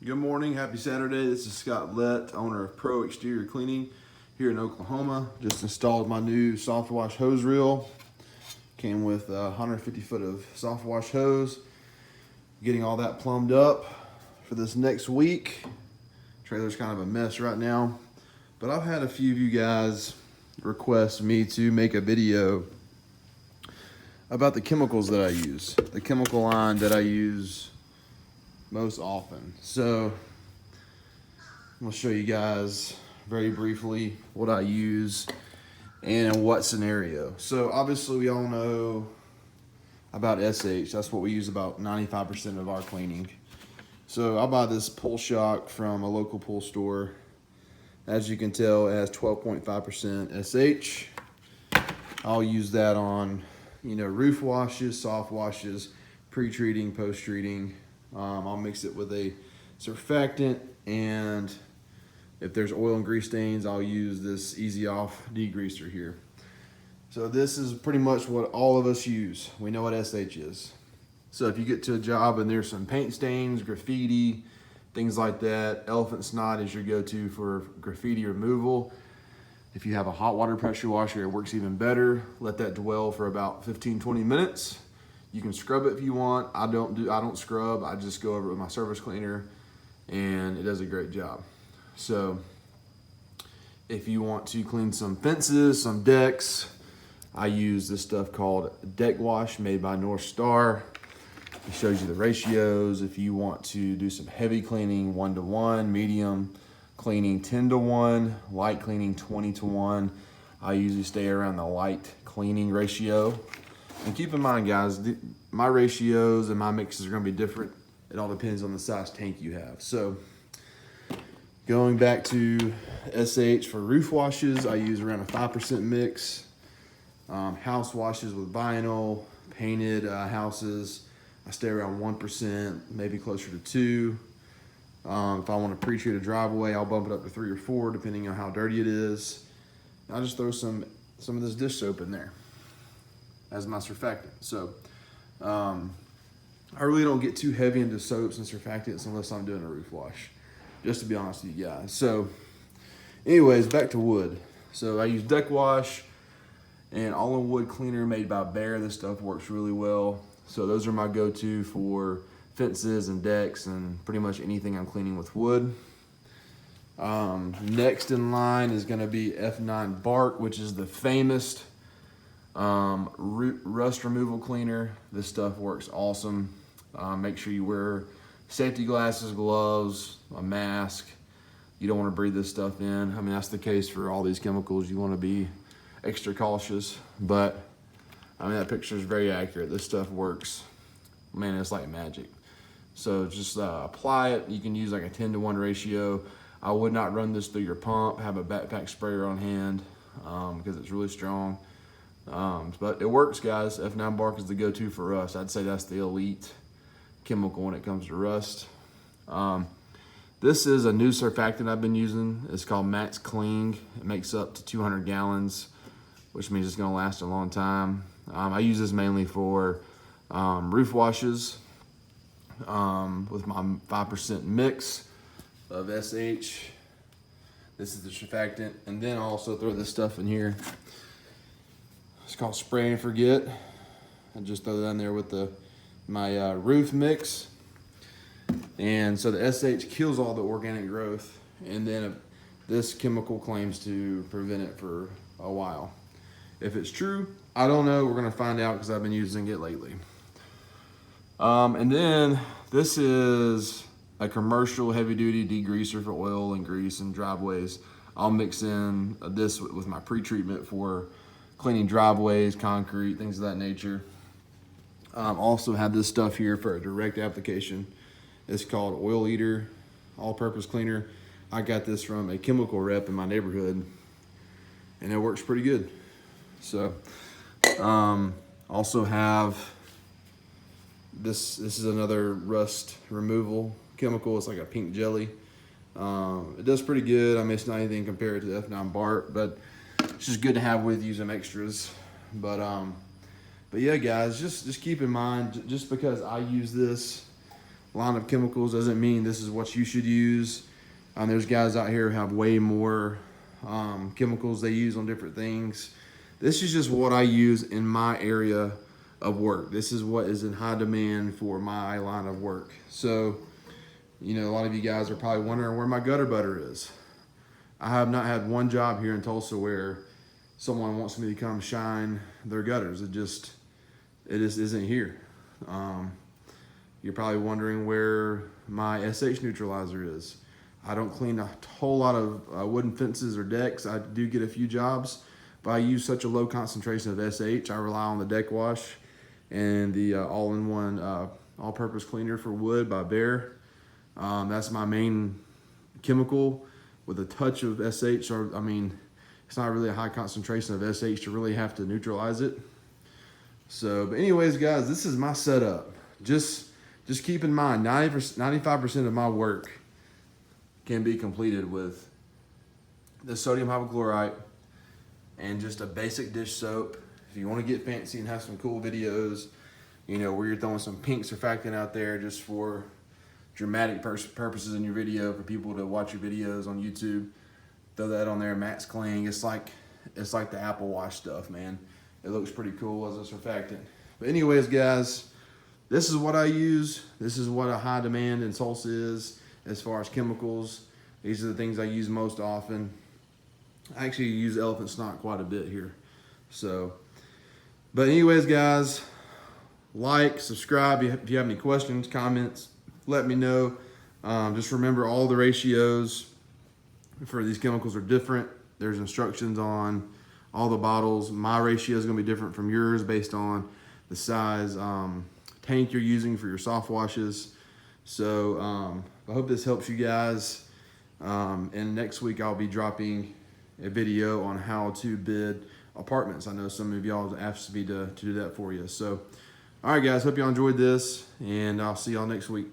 Good morning, happy Saturday. This is Scott Lett, owner of Pro Exterior Cleaning here in Oklahoma. Just installed my new soft wash hose reel. Came with 150 foot of soft wash hose. Getting all that plumbed up for this next week. Trailer's kind of a mess right now, but I've had a few of you guys request me to make a video about the chemicals that I use, the chemical line that I use most often. So I'm gonna show you guys very briefly what I use and in what scenario. So obviously we all know about SH. That's what we use about 95% of our cleaning. So I buy this pull shock from a local pool store. As you can tell, it has 12.5% SH. I'll use that on, roof washes, soft washes, pre-treating, post-treating. I'll mix it with a surfactant, and if there's oil and grease stains, I'll use this Easy Off degreaser here. So this is pretty much what all of us use. We know what SH is. So if you get to a job and there's some paint stains, graffiti, things like that, elephant snot is your go-to for graffiti removal. If you have a hot water pressure washer, it works even better. Let that dwell for about 15-20 minutes. You can scrub it if you want. I don't scrub. I just go over it with my surface cleaner, and it does a great job. So if you want to clean some fences, some decks, I use this stuff called Deck Wash, made by North Star. It shows you the ratios. If you want to do some heavy cleaning, 1-to-1, medium cleaning, 10-to-1, light cleaning, 20-to-1. I usually stay around the light cleaning ratio. And keep in mind, guys, my ratios and my mixes are gonna be different. It all depends on the size tank you have. So going back to SH for roof washes, I use around a 5% mix. House washes with vinyl, painted houses, I stay around 1%, maybe closer to 2. If I want to pre-treat a driveway, I'll bump it up to 3 or 4, depending on how dirty it is. I'll just throw some of this dish soap in there as my surfactant. So I really don't get too heavy into soaps and surfactants unless I'm doing a roof wash, just to be honest with you guys. So anyways, back to wood. So I use Deck Wash and all-in wood cleaner made by Behr. This stuff works really well. So those are my go-to for fences and decks and pretty much anything I'm cleaning with wood. Next in line is gonna be F9 Bark, which is the famous rust removal cleaner. This stuff works awesome. Make sure you wear safety glasses, gloves, a mask. You don't want to breathe this stuff in. I mean, that's the case for all these chemicals. You want to be extra cautious, but I mean, that picture is very accurate. This stuff works. Man, it's like magic. So just apply it. You can use like a 10-to-1 ratio. I would not run this through your pump. Have a backpack sprayer on hand because it's really strong. But it works, guys. F9 Bark is the go-to for us. I'd say that's the elite chemical when it comes to rust. This is a new surfactant I've been using. It's called Max Clean. It makes up to 200 gallons, which means it's gonna last a long time. I use this mainly for roof washes with my 5% mix of SH. This is the surfactant. And then I'll also throw this stuff in here. It's called Spray and Forget. I just throw that in there with my roof mix. And so the SH kills all the organic growth, and then this chemical claims to prevent it for a while. If it's true, I don't know. We're gonna find out because I've been using it lately. And then this is a commercial heavy-duty degreaser for oil and grease and driveways. I'll mix in this with my pre-treatment for cleaning driveways, concrete, things of that nature. Also have this stuff here for a direct application. It's called Oil Eater all-purpose cleaner. I got this from a chemical rep in my neighborhood, and it works pretty good. So also have this is another rust removal chemical. It's like a pink jelly. It does pretty good. I mean, it's not anything compared to the F9 Bark, but it's just good to have with you, some extras. But yeah, guys, just keep in mind, just because I use this line of chemicals doesn't mean this is what you should use. There's guys out here who have way more chemicals they use on different things. This is just what I use in my area of work. This is what is in high demand for my line of work. So, you know, a lot of you guys are probably wondering where my gutter butter is. I have not had one job here in Tulsa where someone wants me to come shine their gutters. It just isn't here. You're probably wondering where my SH neutralizer is. I don't clean a whole lot of wooden fences or decks. I do get a few jobs, but I use such a low concentration of SH. I rely on the deck wash and the all-in-one all-purpose cleaner for wood by Behr. That's my main chemical with a touch of SH. Or, I mean, it's not really a high concentration of SH to really have to neutralize it. So, but anyways, guys, this is my setup. Just keep in mind, 95% of my work can be completed with the sodium hypochlorite and just a basic dish soap. If you want to get fancy and have some cool videos, you know, where you're throwing some pink surfactant out there just for dramatic purposes in your video for people to watch your videos on YouTube, throw that on there. Max Cling. It's like the Apple Wash stuff, man. It looks pretty cool as a surfactant. But anyways, guys, this is what I use. This is what a high demand in Tulsa is as far as chemicals. These are the things I use most often. I actually use elephant snot quite a bit here. So, but anyways, guys, like, subscribe. If you have any questions, comments, let me know. Just remember, all the ratios for these chemicals are different. There's instructions on all the bottles. My ratio is going to be different from yours based on the size tank you're using for your soft washes. So I hope this helps you guys. And next week I'll be dropping a video on how to bid apartments. I know some of y'all have asked me to do that for you. So, all right, guys, hope y'all enjoyed this, and I'll see y'all next week.